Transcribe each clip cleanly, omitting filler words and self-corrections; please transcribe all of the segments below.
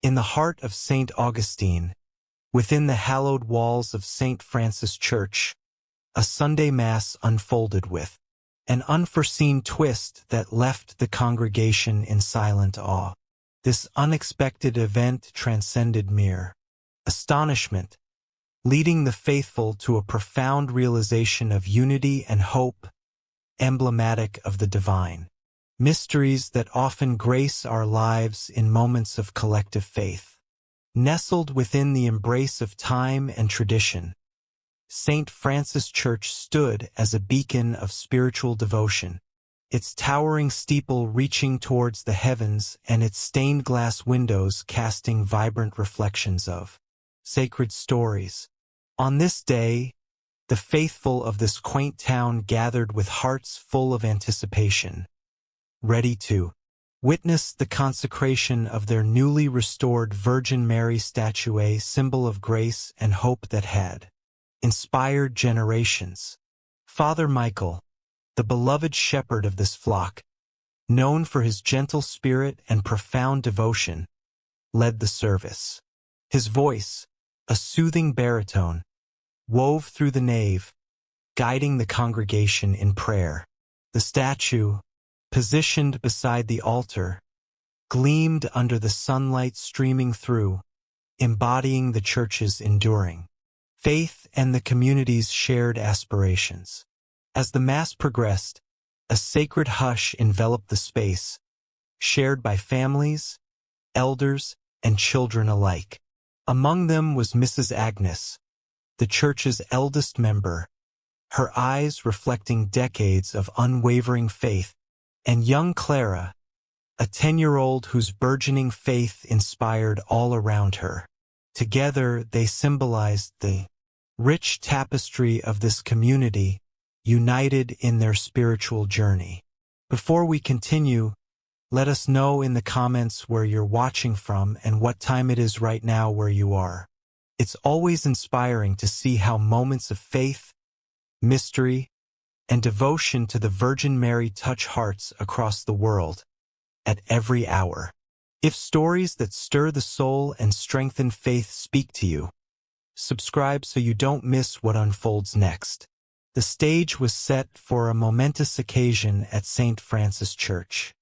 In the heart of St. Augustine, within the hallowed walls of St. Francis Church, a Sunday Mass unfolded with an unforeseen twist that left the congregation in silent awe. This unexpected event transcended mere astonishment, leading the faithful to a profound realization of unity and hope, emblematic of the divine mysteries that often grace our lives in moments of collective faith. Nestled within the embrace of time and tradition, St. Francis Church stood as a beacon of spiritual devotion, its towering steeple reaching towards the heavens and its stained glass windows casting vibrant reflections of sacred stories. On this day, the faithful of this quaint town gathered with hearts full of anticipation, ready to witness the consecration of their newly restored Virgin Mary statue, a symbol of grace and hope that had inspired generations. Father Michael, the beloved shepherd of this flock, known for his gentle spirit and profound devotion, led the service. His voice, a soothing baritone, wove through the nave, guiding the congregation in prayer. The statue, positioned beside the altar, gleamed under the sunlight streaming through, embodying the Church's enduring faith and the community's shared aspirations. As the Mass progressed, a sacred hush enveloped the space, shared by families, elders, and children alike. Among them was Mrs. Agnes, the Church's eldest member, her eyes reflecting decades of unwavering faith, and young Clara, a 10-year-old whose burgeoning faith inspired all around her. Together, they symbolized the rich tapestry of this community, united in their spiritual journey. Before we continue, let us know in the comments where you're watching from and what time it is right now where you are. It's always inspiring to see how moments of faith, mystery, and devotion to the Virgin Mary touch hearts across the world at every hour. If stories that stir the soul and strengthen faith speak to you, subscribe so you don't miss what unfolds next. The stage was set for a momentous occasion at St. Francis Church.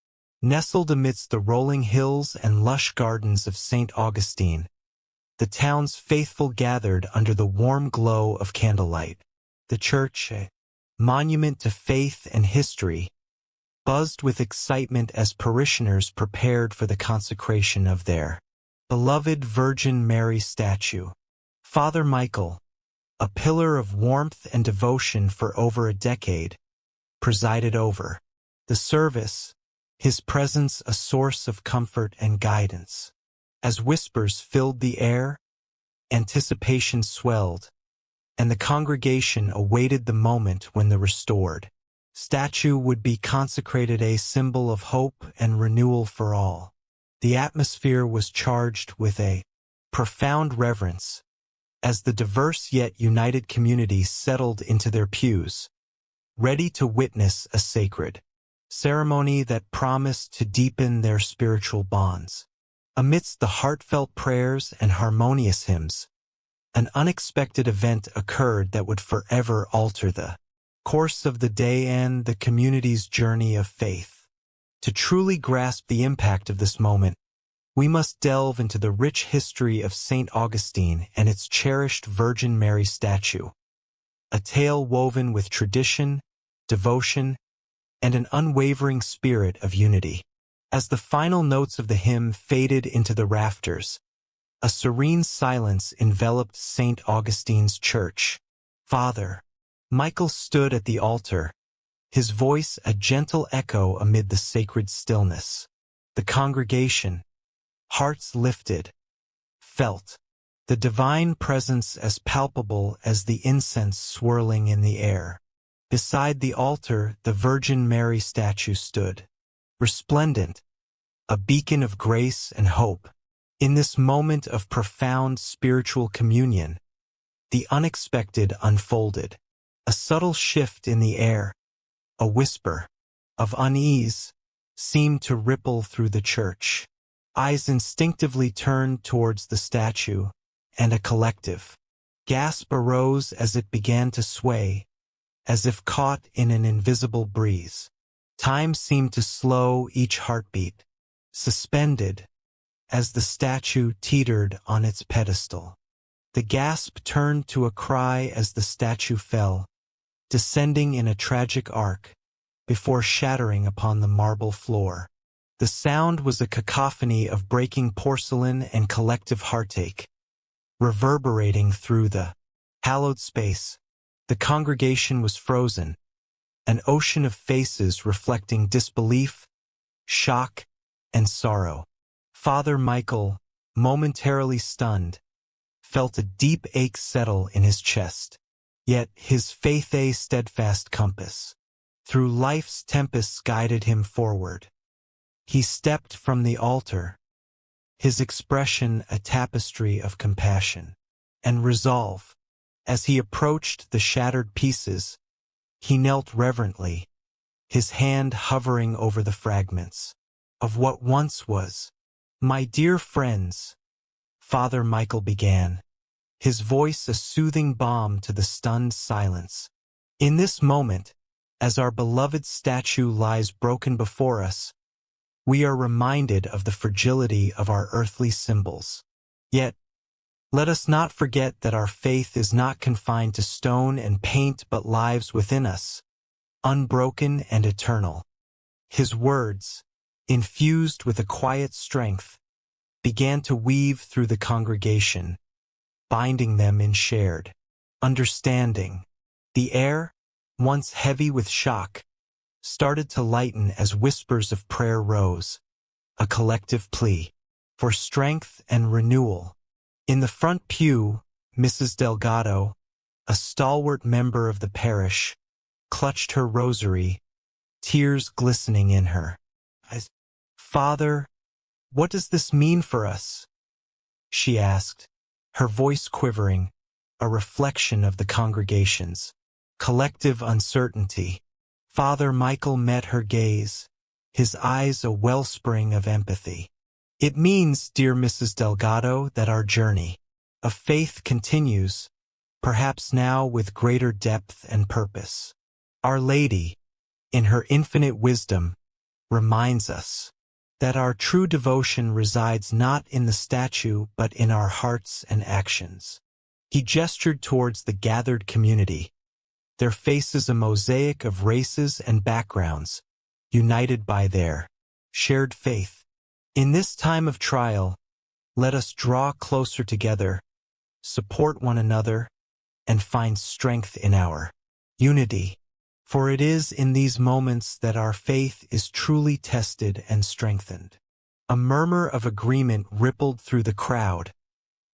Nestled amidst the rolling hills and lush gardens of St. Augustine, the town's faithful gathered under the warm glow of candlelight. The church, a monument to faith and history, buzzed with excitement as parishioners prepared for the consecration of their beloved Virgin Mary statue. Father Michael, a pillar of warmth and devotion for over a decade, presided over the service, his presence a source of comfort and guidance. As whispers filled the air, anticipation swelled, and the congregation awaited the moment when the restored statue would be consecrated, a symbol of hope and renewal for all. The atmosphere was charged with a profound reverence as the diverse yet united community settled into their pews, ready to witness a sacred ceremony that promised to deepen their spiritual bonds. Amidst the heartfelt prayers and harmonious hymns, an unexpected event occurred that would forever alter the course of the day and the community's journey of faith. To truly grasp the impact of this moment, we must delve into the rich history of St. Augustine and its cherished Virgin Mary statue, a tale woven with tradition, devotion, and an unwavering spirit of unity. As the final notes of the hymn faded into the rafters, a serene silence enveloped St. Augustine's church. Father Michael stood at the altar, his voice a gentle echo amid the sacred stillness. The congregation, hearts lifted, felt the divine presence as palpable as the incense swirling in the air. Beside the altar, the Virgin Mary statue stood, resplendent, a beacon of grace and hope. In this moment of profound spiritual communion, the unexpected unfolded. A subtle shift in the air, a whisper of unease, seemed to ripple through the church. Eyes instinctively turned towards the statue, and a collective gasp arose as it began to sway, as if caught in an invisible breeze. Time seemed to slow each heartbeat, suspended, as the statue teetered on its pedestal. The gasp turned to a cry as the statue fell, descending in a tragic arc, before shattering upon the marble floor. The sound was a cacophony of breaking porcelain and collective heartache, reverberating through the hallowed space. The congregation was frozen, an ocean of faces reflecting disbelief, shock, and sorrow. Father Michael, momentarily stunned, felt a deep ache settle in his chest. Yet his faith a steadfast compass through life's tempests guided him forward. He stepped from the altar, his expression a tapestry of compassion and resolve. As he approached the shattered pieces, he knelt reverently, his hand hovering over the fragments of what once was. "My dear friends," Father Michael began, his voice a soothing balm to the stunned silence. "In this moment, as our beloved statue lies broken before us, we are reminded of the fragility of our earthly symbols. Yet, let us not forget that our faith is not confined to stone and paint but lives within us, unbroken and eternal." His words, infused with a quiet strength, began to weave through the congregation, binding them in shared understanding. The air, once heavy with shock, started to lighten as whispers of prayer rose, a collective plea for strength and renewal. In the front pew, Mrs. Delgado, a stalwart member of the parish, clutched her rosary, tears glistening in her eyes. "Father, what does this mean for us?" she asked, her voice quivering, a reflection of the congregation's collective uncertainty. Father Michael met her gaze, his eyes a wellspring of empathy. "It means, dear Mrs. Delgado, that our journey of faith continues, perhaps now with greater depth and purpose. Our Lady, in her infinite wisdom, reminds us that our true devotion resides not in the statue but in our hearts and actions." He gestured towards the gathered community, their faces a mosaic of races and backgrounds, united by their shared faith. "In this time of trial, let us draw closer together, support one another, and find strength in our unity. For it is in these moments that our faith is truly tested and strengthened." A murmur of agreement rippled through the crowd,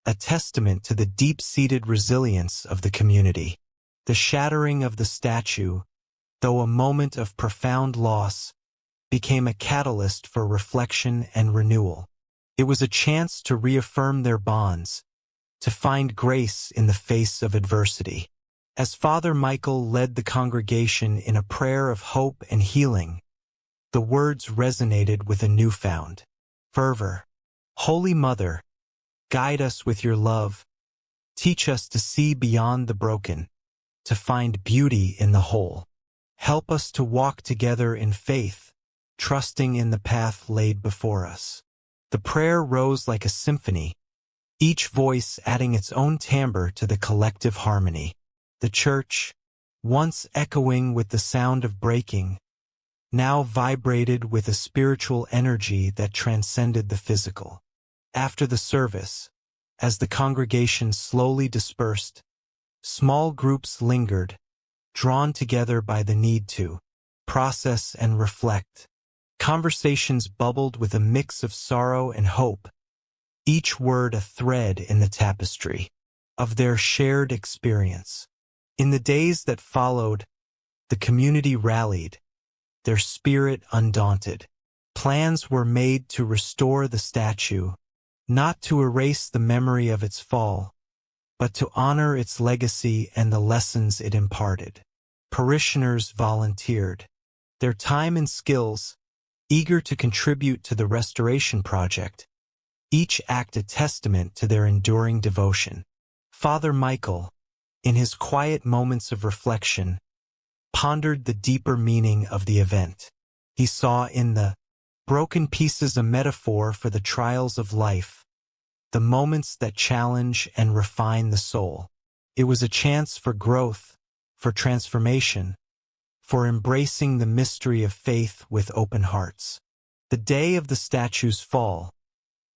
a testament to the deep-seated resilience of the community. The shattering of the statue, though a moment of profound loss, became a catalyst for reflection and renewal. It was a chance to reaffirm their bonds, to find grace in the face of adversity. As Father Michael led the congregation in a prayer of hope and healing, the words resonated with a newfound fervor. "Holy Mother, guide us with your love. Teach us to see beyond the broken, to find beauty in the whole. Help us to walk together in faith, trusting in the path laid before us." The prayer rose like a symphony, each voice adding its own timbre to the collective harmony. The church, once echoing with the sound of breaking, now vibrated with a spiritual energy that transcended the physical. After the service, as the congregation slowly dispersed, small groups lingered, drawn together by the need to process and reflect. Conversations bubbled with a mix of sorrow and hope, each word a thread in the tapestry of their shared experience. In the days that followed, the community rallied, their spirit undaunted. Plans were made to restore the statue, not to erase the memory of its fall, but to honor its legacy and the lessons it imparted. Parishioners volunteered, their time and skills eager to contribute to the restoration project. each act a testament to their enduring devotion. Father Michael, in his quiet moments of reflection, pondered the deeper meaning of the event. He saw in the broken pieces a metaphor for the trials of life, the moments that challenge and refine the soul. It was a chance for growth, for transformation, for embracing the mystery of faith with open hearts. The day of the statue's fall,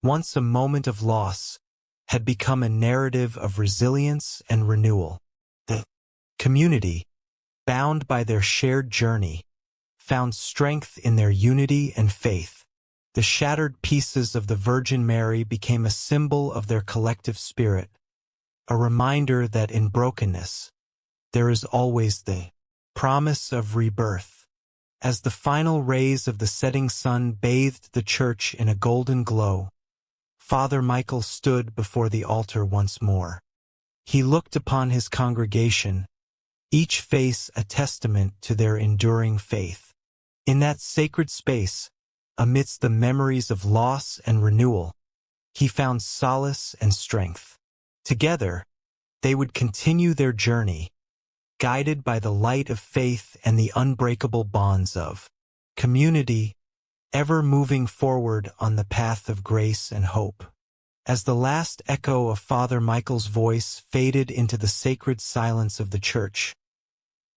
once a moment of loss, had become a narrative of resilience and renewal. The community, bound by their shared journey, found strength in their unity and faith. The shattered pieces of the Virgin Mary became a symbol of their collective spirit, a reminder that in brokenness, there is always the promise of rebirth. As the final rays of the setting sun bathed the church in a golden glow, Father Michael stood before the altar once more. He looked upon his congregation, each face a testament to their enduring faith. In that sacred space, amidst the memories of loss and renewal, he found solace and strength. Together, they would continue their journey, guided by the light of faith and the unbreakable bonds of community, ever moving forward on the path of grace and hope. As the last echo of Father Michael's voice faded into the sacred silence of the church,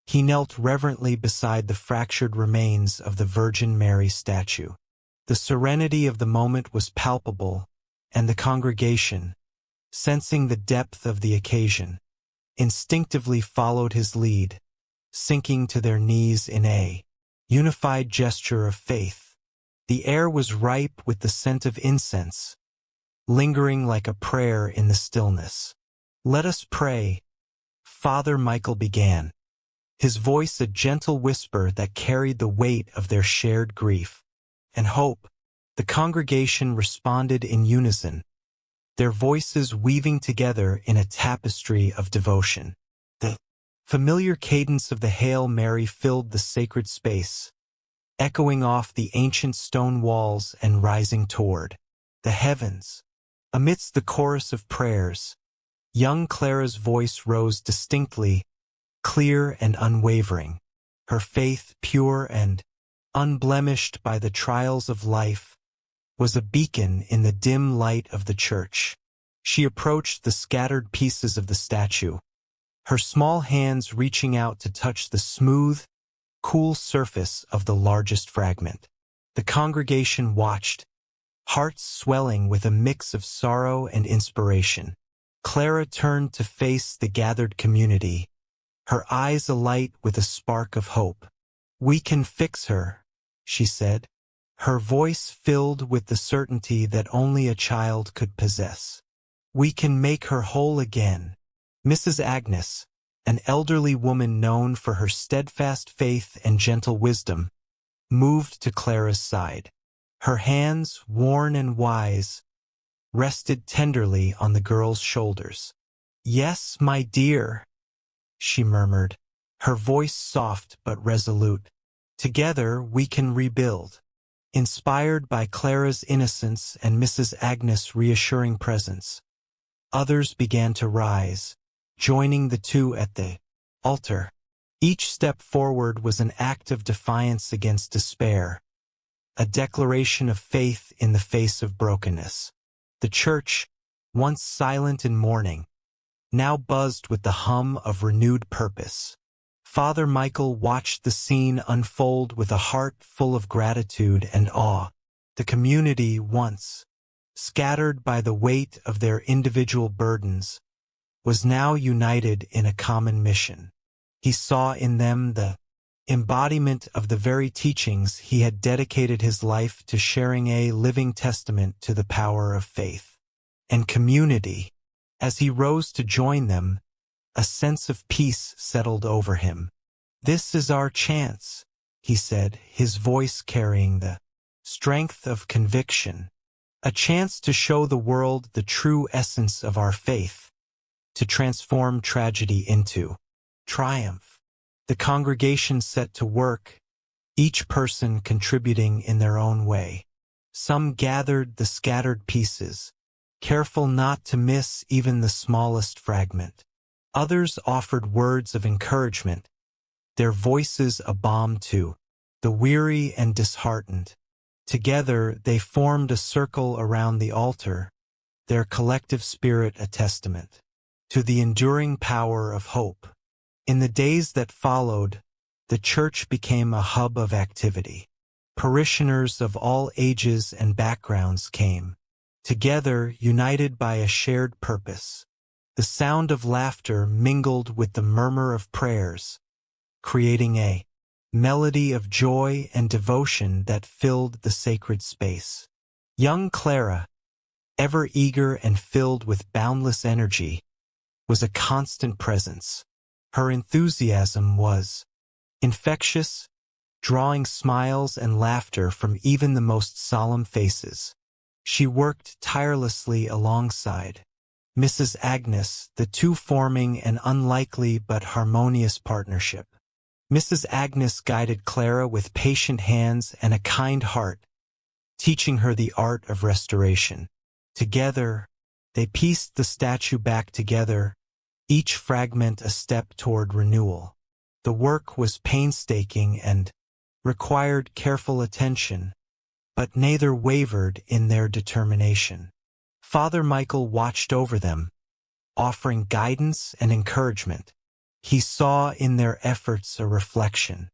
he knelt reverently beside the fractured remains of the Virgin Mary statue. The serenity of the moment was palpable, and the congregation, sensing the depth of the occasion, instinctively followed his lead, sinking to their knees in a unified gesture of faith. The air was ripe with the scent of incense, lingering like a prayer in the stillness. "Let us pray," Father Michael began, his voice a gentle whisper that carried the weight of their shared grief and hope. The congregation responded in unison, their voices weaving together in a tapestry of devotion. The familiar cadence of the Hail Mary filled the sacred space, echoing off the ancient stone walls and rising toward the heavens. Amidst the chorus of prayers, young Clara's voice rose distinctly, clear and unwavering, her faith pure and unblemished by the trials of life, was a beacon in the dim light of the church. She approached the scattered pieces of the statue, her small hands reaching out to touch the smooth, cool surface of the largest fragment. The congregation watched, hearts swelling with a mix of sorrow and inspiration. Clara turned to face the gathered community, her eyes alight with a spark of hope. "We can fix her," she said, her voice filled with the certainty that only a child could possess. "We can make her whole again." Mrs. Agnes, an elderly woman known for her steadfast faith and gentle wisdom, moved to Clara's side. Her hands, worn and wise, rested tenderly on the girl's shoulders. "Yes, my dear," she murmured, her voice soft but resolute. "Together we can rebuild." Inspired by Clara's innocence and Mrs. Agnes' reassuring presence, others began to rise, joining the two at the altar. Each step forward was an act of defiance against despair, a declaration of faith in the face of brokenness. The church, once silent in mourning, now buzzed with the hum of renewed purpose. Father Michael watched the scene unfold with a heart full of gratitude and awe. The community, once scattered by the weight of their individual burdens, was now united in a common mission. He saw in them the embodiment of the very teachings he had dedicated his life to, sharing, a living testament to the power of faith and community. As he rose to join them, a sense of peace settled over him. "This is our chance," he said, his voice carrying the strength of conviction. "A chance to show the world the true essence of our faith, to transform tragedy into triumph." The congregation set to work, each person contributing in their own way. Some gathered the scattered pieces, careful not to miss even the smallest fragment. Others offered words of encouragement, their voices a balm to the weary and disheartened. Together they formed a circle around the altar, their collective spirit a testament to the enduring power of hope. In the days that followed, the church became a hub of activity. Parishioners of all ages and backgrounds came together, united by a shared purpose. The sound of laughter mingled with the murmur of prayers, creating a melody of joy and devotion that filled the sacred space. Young Clara, ever eager and filled with boundless energy, was a constant presence. Her enthusiasm was infectious, drawing smiles and laughter from even the most solemn faces. She worked tirelessly alongside Mrs. Agnes, the two forming an unlikely but harmonious partnership. Mrs. Agnes guided Clara with patient hands and a kind heart, teaching her the art of restoration. Together, they pieced the statue back together, each fragment a step toward renewal. The work was painstaking and required careful attention, but neither wavered in their determination. Father Michael watched over them, offering guidance and encouragement. He saw in their efforts a reflection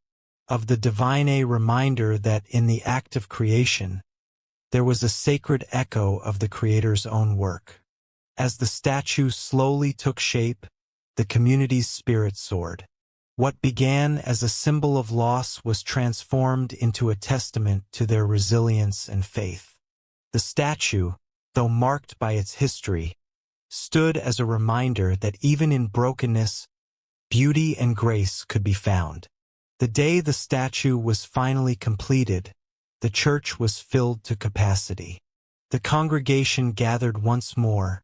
of the divine, a reminder that in the act of creation, there was a sacred echo of the Creator's own work. As the statue slowly took shape, the community's spirit soared. What began as a symbol of loss was transformed into a testament to their resilience and faith. The statue, though marked by its history, stood as a reminder that even in brokenness, beauty and grace could be found. The day the statue was finally completed, the church was filled to capacity. The congregation gathered once more,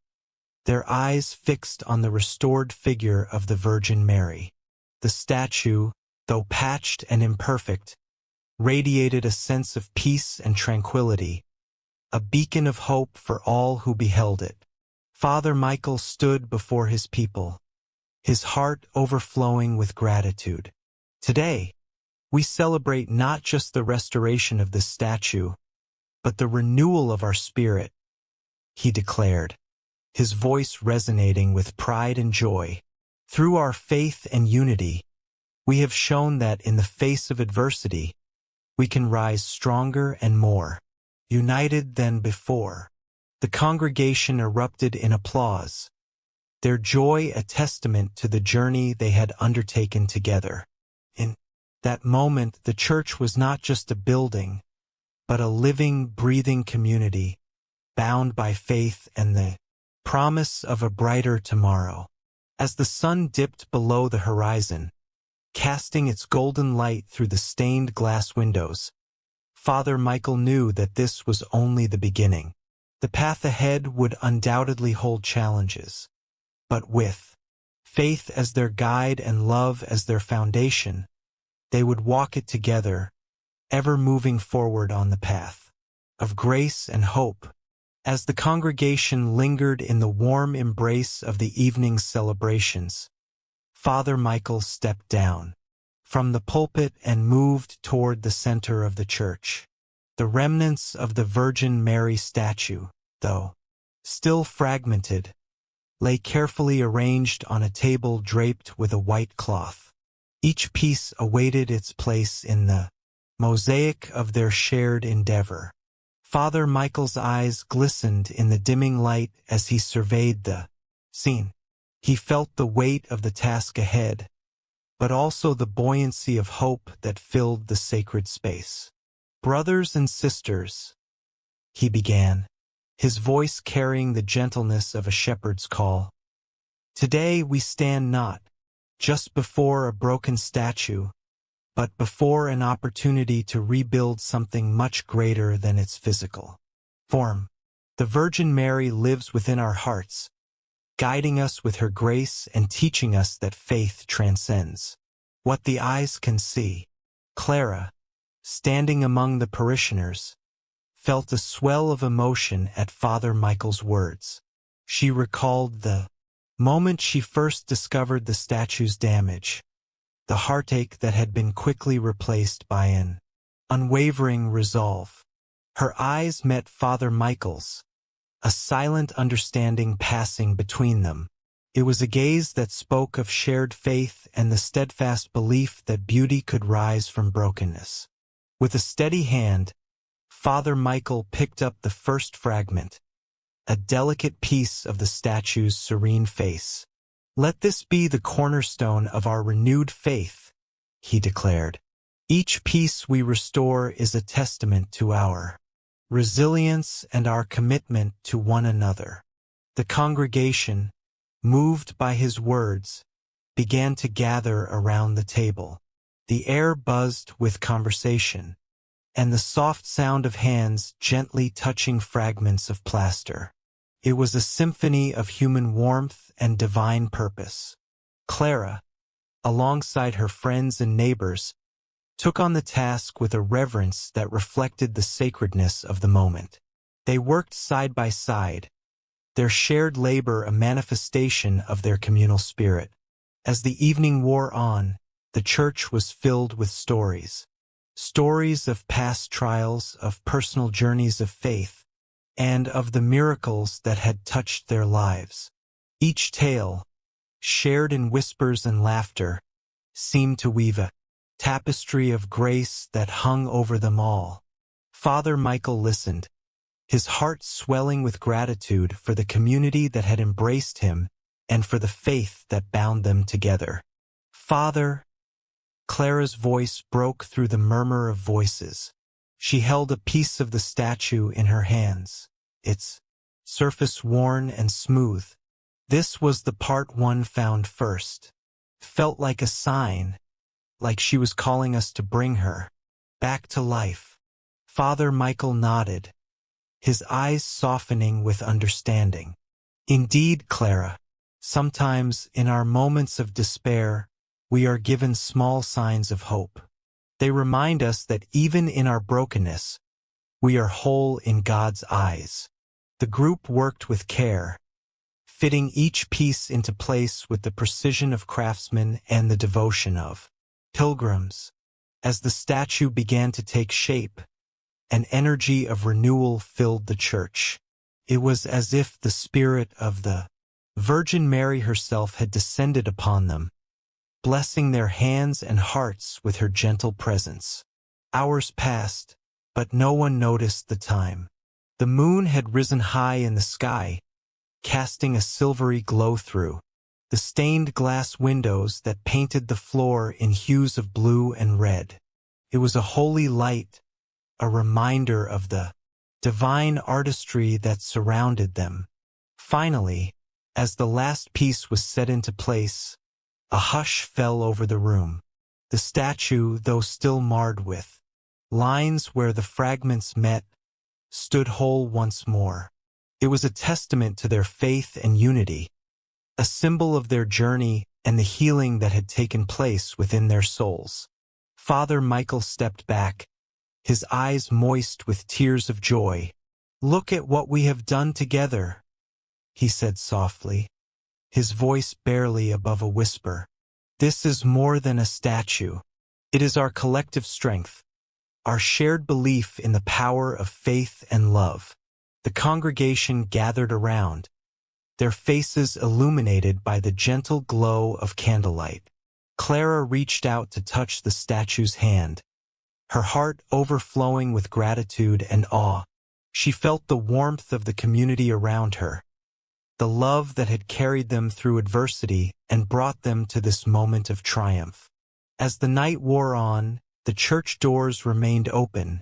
their eyes fixed on the restored figure of the Virgin Mary. The statue, though patched and imperfect, radiated a sense of peace and tranquility, a beacon of hope for all who beheld it. Father Michael stood before his people, his heart overflowing with gratitude. Today, we celebrate not just the restoration of this statue, but the renewal of our spirit, he declared, his voice resonating with pride and joy. Through our faith and unity, we have shown that in the face of adversity, we can rise stronger and more united than before. The congregation erupted in applause, their joy a testament to the journey they had undertaken together. In that moment, the church was not just a building, but a living, breathing community, bound by faith and the promise of a brighter tomorrow. As the sun dipped below the horizon, casting its golden light through the stained glass windows, Father Michael knew that this was only the beginning. The path ahead would undoubtedly hold challenges, but with faith as their guide and love as their foundation, they would walk it together, ever moving forward on the path of grace and hope. As the congregation lingered in the warm embrace of the evening's celebrations, Father Michael stepped down from the pulpit and moved toward the center of the church. The remnants of the Virgin Mary statue, though still fragmented, lay carefully arranged on a table draped with a white cloth. Each piece awaited its place in the mosaic of their shared endeavor. Father Michael's eyes glistened in the dimming light as he surveyed the scene. He felt the weight of the task ahead, but also the buoyancy of hope that filled the sacred space. "Brothers and sisters," he began, his voice carrying the gentleness of a shepherd's call. "Today we stand not just before a broken statue, but before an opportunity to rebuild something much greater than its physical form. The Virgin Mary lives within our hearts, guiding us with her grace and teaching us that faith transcends what the eyes can see." Clara, standing among the parishioners, felt a swell of emotion at Father Michael's words. She recalled the moment she first discovered the statue's damage, the heartache that had been quickly replaced by an unwavering resolve. Her eyes met Father Michael's, a silent understanding passing between them. It was a gaze that spoke of shared faith and the steadfast belief that beauty could rise from brokenness. With a steady hand, Father Michael picked up the first fragment, a delicate piece of the statue's serene face. "Let this be the cornerstone of our renewed faith," he declared. "Each piece we restore is a testament to our resilience and our commitment to one another." The congregation, moved by his words, began to gather around the table. The air buzzed with conversation, and the soft sound of hands gently touching fragments of plaster. It was a symphony of human warmth and divine purpose. Clara, alongside her friends and neighbors, took on the task with a reverence that reflected the sacredness of the moment. They worked side by side, their shared labor a manifestation of their communal spirit. As the evening wore on, the church was filled with stories. Stories of past trials, of personal journeys of faith, and of the miracles that had touched their lives. Each tale, shared in whispers and laughter, seemed to weave a tapestry of grace that hung over them all. Father Michael listened, his heart swelling with gratitude for the community that had embraced him and for the faith that bound them together. "Father," Clara's voice broke through the murmur of voices. She held a piece of the statue in her hands, its surface worn and smooth. This was the part one found first. Felt like a sign, like she was calling us to bring her back to life. Father Michael nodded, his eyes softening with understanding. "Indeed, Clara, sometimes in our moments of despair, we are given small signs of hope. They remind us that even in our brokenness, we are whole in God's eyes." The group worked with care, fitting each piece into place with the precision of craftsmen and the devotion of pilgrims. As the statue began to take shape, an energy of renewal filled the church. It was as if the spirit of the Virgin Mary herself had descended upon them, blessing their hands and hearts with her gentle presence. Hours passed, but no one noticed the time. The moon had risen high in the sky, casting a silvery glow through the stained glass windows that painted the floor in hues of blue and red. It was a holy light, a reminder of the divine artistry that surrounded them. Finally, as the last piece was set into place, a hush fell over the room. The statue, though still marred with lines where the fragments met, stood whole once more. It was a testament to their faith and unity, a symbol of their journey and the healing that had taken place within their souls. Father Michael stepped back, his eyes moist with tears of joy. "Look at what we have done together," he said softly, his voice barely above a whisper. "This is more than a statue. It is our collective strength, our shared belief in the power of faith and love." The congregation gathered around, their faces illuminated by the gentle glow of candlelight. Clara reached out to touch the statue's hand, her heart overflowing with gratitude and awe. She felt the warmth of the community around her, the love that had carried them through adversity and brought them to this moment of triumph. As the night wore on, the church doors remained open,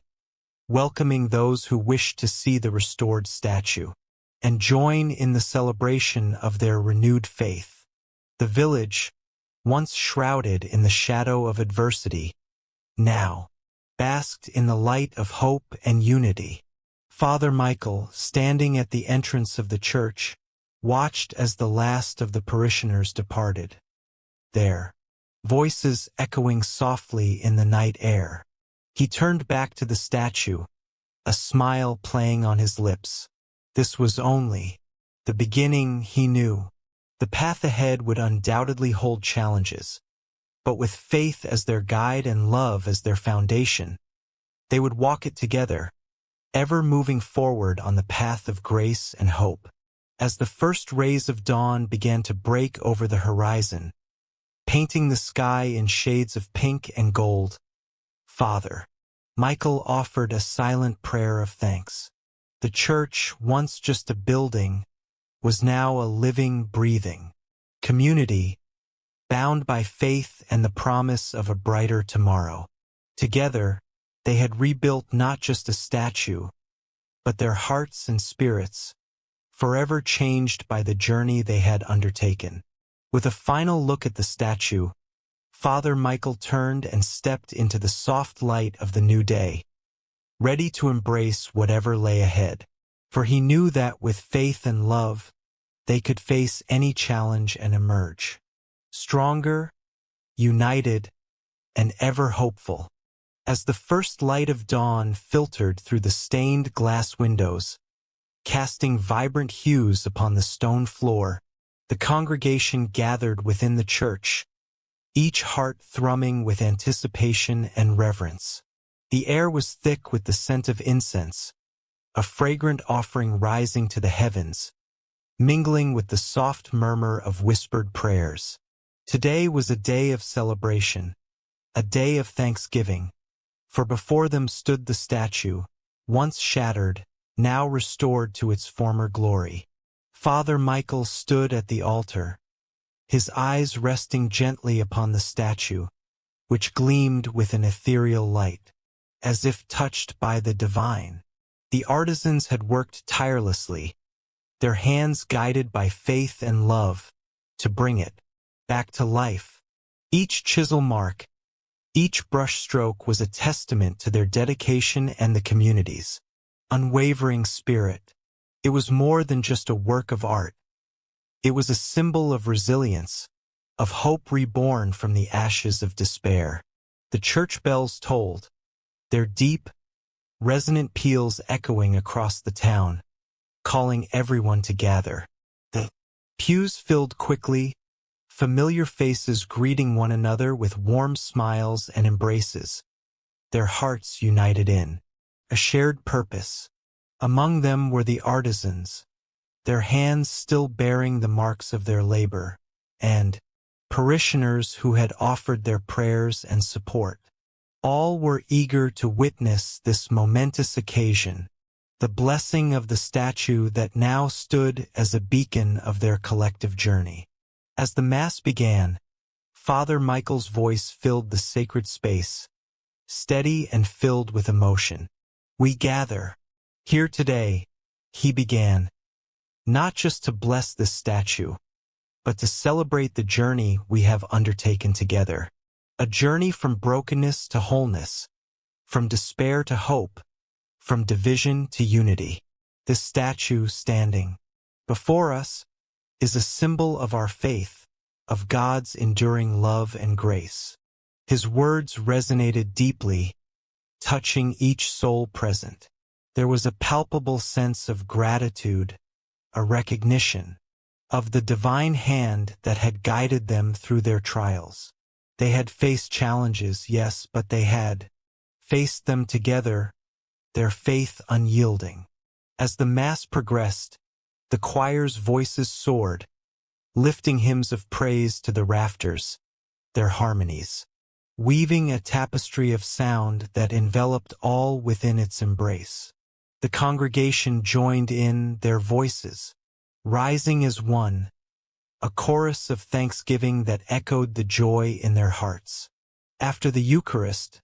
welcoming those who wished to see the restored statue and join in the celebration of their renewed faith. The village, once shrouded in the shadow of adversity, now basked in the light of hope and unity. Father Michael, standing at the entrance of the church, watched as the last of the parishioners departed, their voices echoing softly in the night air. He turned back to the statue, a smile playing on his lips. This was only the beginning, he knew. The path ahead would undoubtedly hold challenges, but with faith as their guide and love as their foundation, they would walk it together, ever moving forward on the path of grace and hope. As the first rays of dawn began to break over the horizon, painting the sky in shades of pink and gold, Father Michael offered a silent prayer of thanks. The church, once just a building, was now a living, breathing community, bound by faith and the promise of a brighter tomorrow. Together, they had rebuilt not just a statue, but their hearts and spirits, forever changed by the journey they had undertaken. With a final look at the statue, Father Michael turned and stepped into the soft light of the new day, ready to embrace whatever lay ahead. For he knew that with faith and love, they could face any challenge and emerge stronger, united, and ever hopeful. As the first light of dawn filtered through the stained glass windows, casting vibrant hues upon the stone floor, the congregation gathered within the church, each heart thrumming with anticipation and reverence. The air was thick with the scent of incense, a fragrant offering rising to the heavens, mingling with the soft murmur of whispered prayers. Today was a day of celebration, a day of thanksgiving, for before them stood the statue, once shattered, now restored to its former glory. Father Michael stood at the altar, his eyes resting gently upon the statue, which gleamed with an ethereal light, as if touched by the divine. The artisans had worked tirelessly, their hands guided by faith and love, to bring it back to life. Each chisel mark, each brushstroke was a testament to their dedication and the community's unwavering spirit. It was more than just a work of art. It was a symbol of resilience, of hope reborn from the ashes of despair. The church bells tolled, their deep, resonant peals echoing across the town, calling everyone to gather. The pews filled quickly, familiar faces greeting one another with warm smiles and embraces, their hearts united in a shared purpose. Among them were the artisans, their hands still bearing the marks of their labor, and parishioners who had offered their prayers and support. All were eager to witness this momentous occasion, the blessing of the statue that now stood as a beacon of their collective journey. As the Mass began, Father Michael's voice filled the sacred space, steady and filled with emotion. "We gather here today," he began, "not just to bless this statue, but to celebrate the journey we have undertaken together. A journey from brokenness to wholeness, from despair to hope, from division to unity. This statue standing before us is a symbol of our faith, of God's enduring love and grace." His words resonated deeply, touching each soul present. There was a palpable sense of gratitude, a recognition of the divine hand that had guided them through their trials. They had faced challenges, yes, but they had faced them together, their faith unyielding. As the Mass progressed, the choir's voices soared, lifting hymns of praise to the rafters, their harmonies weaving a tapestry of sound that enveloped all within its embrace. The congregation joined in, their voices rising as one, a chorus of thanksgiving that echoed the joy in their hearts. After the Eucharist,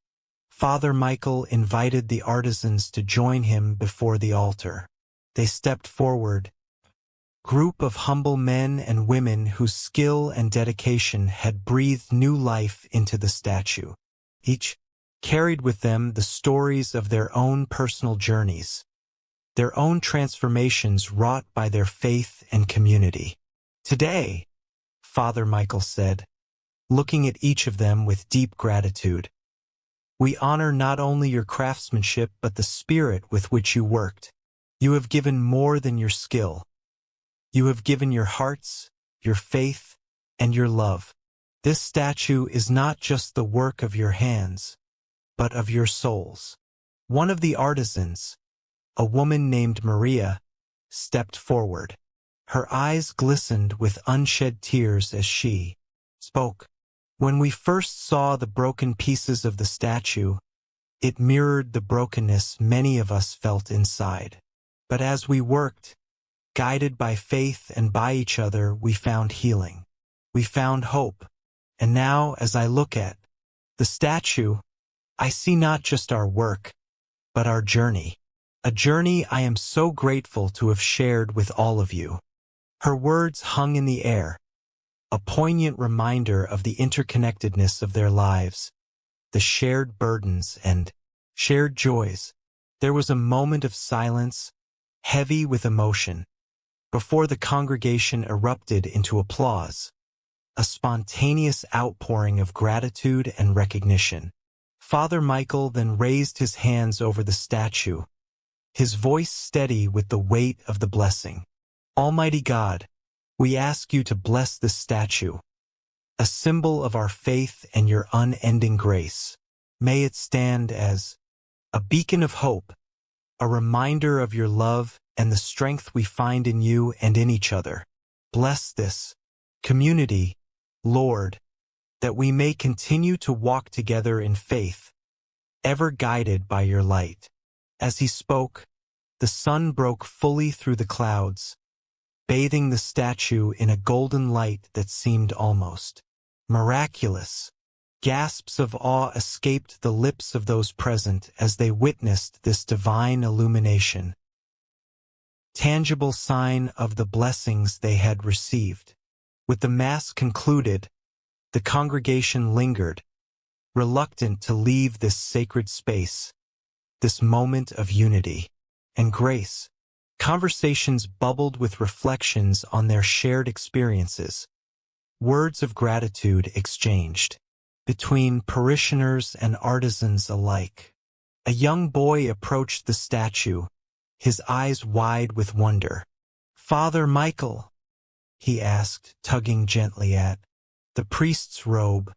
Father Michael invited the artisans to join him before the altar. They stepped forward, group of humble men and women whose skill and dedication had breathed new life into the statue. Each carried with them the stories of their own personal journeys, their own transformations wrought by their faith and community. "Today," Father Michael said, looking at each of them with deep gratitude, We honor not only your craftsmanship but the spirit with which you worked. You have given more than your skill. You have given your hearts, your faith, and your love. This statue is not just the work of your hands, but of your souls. One of the artisans, a woman named Maria, stepped forward. Her eyes glistened with unshed tears as she spoke. When we first saw the broken pieces of the statue, it mirrored the brokenness many of us felt inside. But as we worked, guided by faith and by each other, we found healing. We found hope. And now, as I look at the statue, I see not just our work, but our journey. A journey I am so grateful to have shared with all of you. Her words hung in the air, a poignant reminder of the interconnectedness of their lives, the shared burdens and shared joys. There was a moment of silence, heavy with emotion, before the congregation erupted into applause, a spontaneous outpouring of gratitude and recognition. Father Michael then raised his hands over the statue, his voice steady with the weight of the blessing. Almighty God, we ask you to bless this statue, a symbol of our faith and your unending grace. May it stand as a beacon of hope, a reminder of your love and the strength we find in you and in each other. Bless this community, Lord, that we may continue to walk together in faith, ever guided by your light. As he spoke, the sun broke fully through the clouds, bathing the statue in a golden light that seemed almost miraculous. Gasps of awe escaped the lips of those present as they witnessed this divine illumination, tangible sign of the blessings they had received. With the Mass concluded, the congregation lingered, reluctant to leave this sacred space, this moment of unity and grace. Conversations bubbled with reflections on their shared experiences, words of gratitude exchanged between parishioners and artisans alike. A young boy approached the statue, his eyes wide with wonder. "Father Michael," he asked, tugging gently at the priest's robe,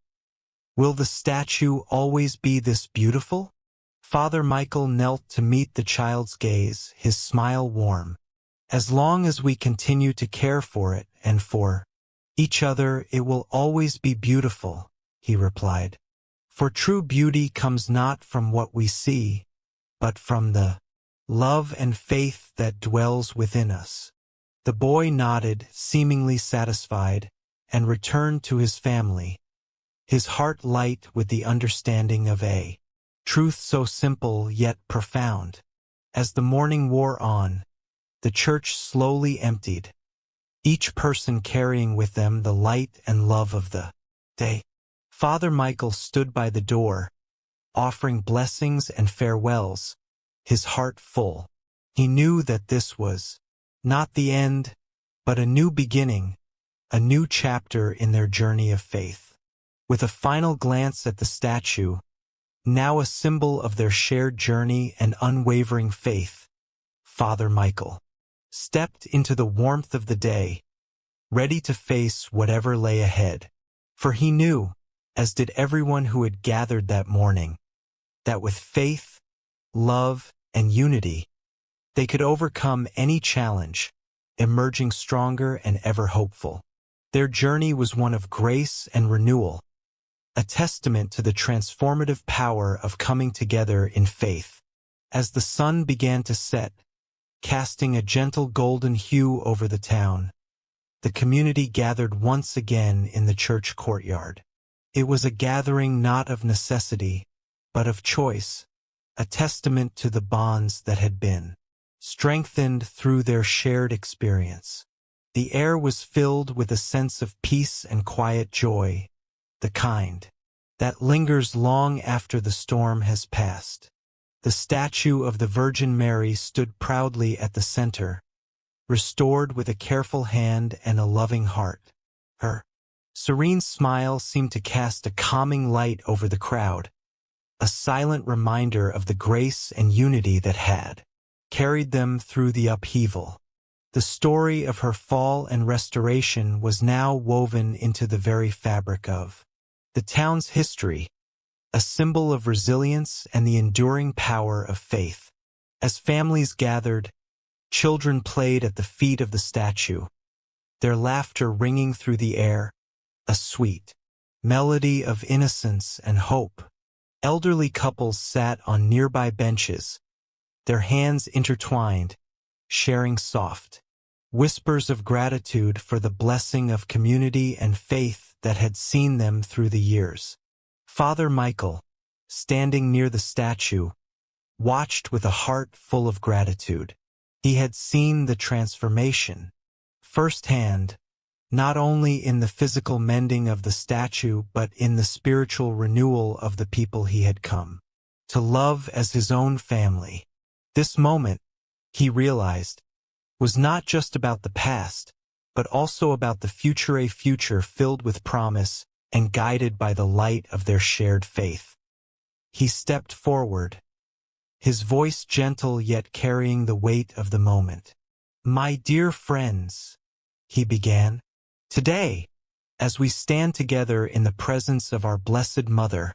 "will the statue always be this beautiful?" Father Michael knelt to meet the child's gaze, his smile warm. "As long as we continue to care for it and for each other, it will always be beautiful," he replied. "For true beauty comes not from what we see, but from the love and faith that dwells within us." The boy nodded, seemingly satisfied, and returned to his family, his heart light with the understanding of a truth so simple yet profound. As the morning wore on, the church slowly emptied, each person carrying with them the light and love of the day. Father Michael stood by the door, offering blessings and farewells, his heart full. He knew that this was not the end, but a new beginning, a new chapter in their journey of faith. With a final glance at the statue, now a symbol of their shared journey and unwavering faith, Father Michael stepped into the warmth of the day, ready to face whatever lay ahead. For he knew, as did everyone who had gathered that morning, that with faith, love, and unity, they could overcome any challenge, emerging stronger and ever hopeful. Their journey was one of grace and renewal, a testament to the transformative power of coming together in faith. As the sun began to set, casting a gentle golden hue over the town, the community gathered once again in the church courtyard. It was a gathering not of necessity, but of choice, a testament to the bonds that had been strengthened through their shared experience. The air was filled with a sense of peace and quiet joy, the kind that lingers long after the storm has passed. The statue of the Virgin Mary stood proudly at the center, restored with a careful hand and a loving heart. Her serene smile seemed to cast a calming light over the crowd, a silent reminder of the grace and unity that had carried them through the upheaval. The story of her fall and restoration was now woven into the very fabric of the town's history, a symbol of resilience and the enduring power of faith. As families gathered, children played at the feet of the statue, their laughter ringing through the air, a sweet melody of innocence and hope. Elderly couples sat on nearby benches, their hands intertwined, sharing soft whispers of gratitude for the blessing of community and faith that had seen them through the years. Father Michael, standing near the statue, watched with a heart full of gratitude. He had seen the transformation firsthand, not only in the physical mending of the statue but in the spiritual renewal of the people he had come to love as his own family. This moment, he realized, was not just about the past, but also about the future, a future filled with promise and guided by the light of their shared faith. He stepped forward, his voice gentle yet carrying the weight of the moment. "My dear friends," he began, "today, as we stand together in the presence of our Blessed Mother,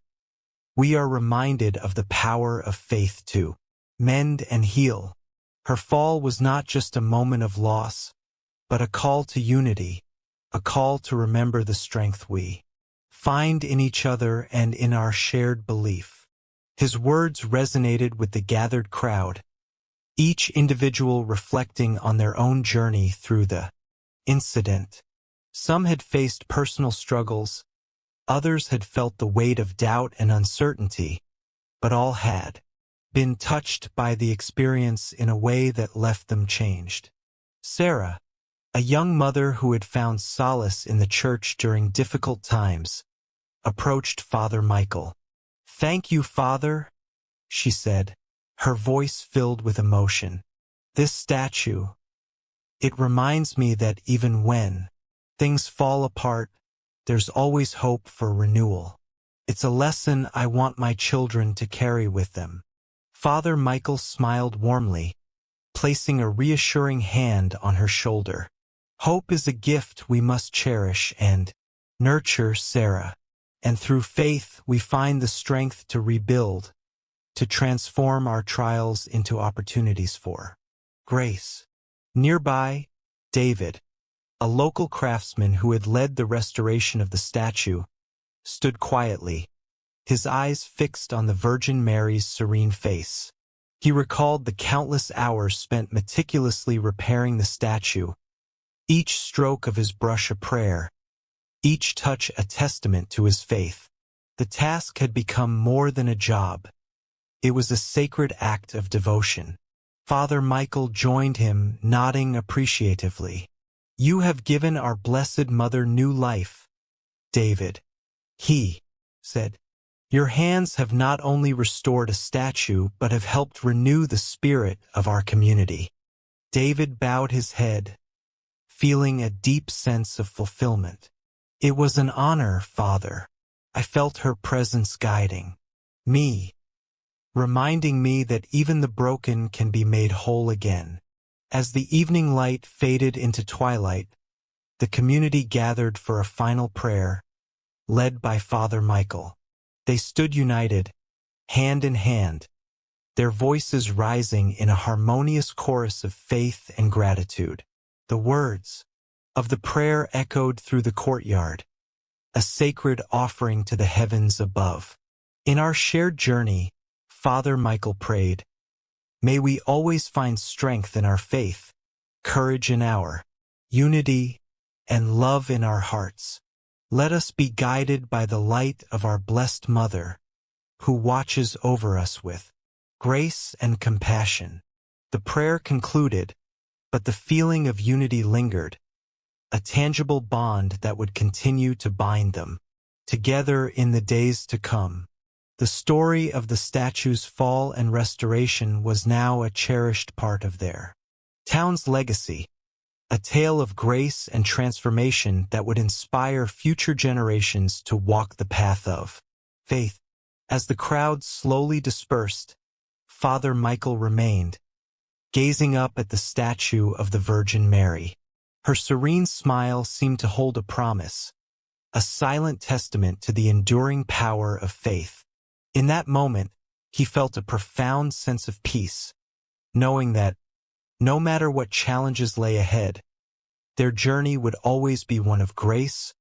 we are reminded of the power of faith to mend and heal. Her fall was not just a moment of loss, but a call to unity, a call to remember the strength we find in each other and in our shared belief." His words resonated with the gathered crowd, each individual reflecting on their own journey through the incident. Some had faced personal struggles, others had felt the weight of doubt and uncertainty, but all had been touched by the experience in a way that left them changed. Sarah, a young mother who had found solace in the church during difficult times, approached Father Michael. "Thank you, Father," she said, her voice filled with emotion. "This statue, it reminds me that even when things fall apart, there's always hope for renewal. It's a lesson I want my children to carry with them." Father Michael smiled warmly, placing a reassuring hand on her shoulder. "Hope is a gift we must cherish and nurture, Sarah. And through faith we find the strength to rebuild, to transform our trials into opportunities for grace." Nearby, David, a local craftsman who had led the restoration of the statue, stood quietly, his eyes fixed on the Virgin Mary's serene face. He recalled the countless hours spent meticulously repairing the statue, each stroke of his brush a prayer, each touch a testament to his faith. The task had become more than a job. It was a sacred act of devotion. Father Michael joined him, nodding appreciatively. "You have given our Blessed Mother new life, David," he said. "Your hands have not only restored a statue but have helped renew the spirit of our community." David bowed his head, feeling a deep sense of fulfillment. "It was an honor, Father. I felt her presence guiding me, reminding me that even the broken can be made whole again." As the evening light faded into twilight, the community gathered for a final prayer, led by Father Michael. They stood united, hand in hand, their voices rising in a harmonious chorus of faith and gratitude. The words of the prayer echoed through the courtyard, a sacred offering to the heavens above. "In our shared journey," Father Michael prayed, "may we always find strength in our faith, courage in our unity, and love in our hearts. Let us be guided by the light of our Blessed Mother, who watches over us with grace and compassion." The prayer concluded, but the feeling of unity lingered, a tangible bond that would continue to bind them together in the days to come. The story of the statue's fall and restoration was now a cherished part of their town's legacy, a tale of grace and transformation that would inspire future generations to walk the path of faith. As the crowd slowly dispersed, Father Michael remained, gazing up at the statue of the Virgin Mary. Her serene smile seemed to hold a promise, a silent testament to the enduring power of faith. In that moment, he felt a profound sense of peace, knowing that, no matter what challenges lay ahead, their journey would always be one of grace,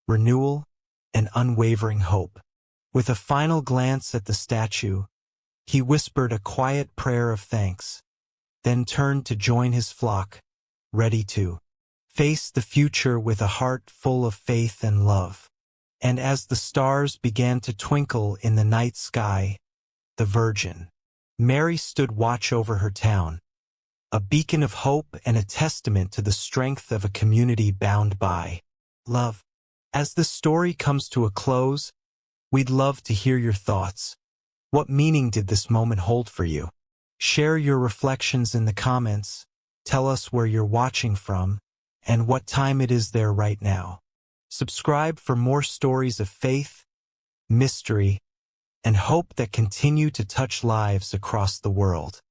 renewal, and unwavering hope. With a final glance at the statue, he whispered a quiet prayer of thanks, then turned to join his flock, ready to face the future with a heart full of faith and love. And as the stars began to twinkle in the night sky, the Virgin Mary stood watch over her town, a beacon of hope and a testament to the strength of a community bound by love. As the story comes to a close, we'd love to hear your thoughts. What meaning did this moment hold for you? Share your reflections in the comments, tell us where you're watching from, and what time it is there right now. Subscribe for more stories of faith, mystery, and hope that continue to touch lives across the world.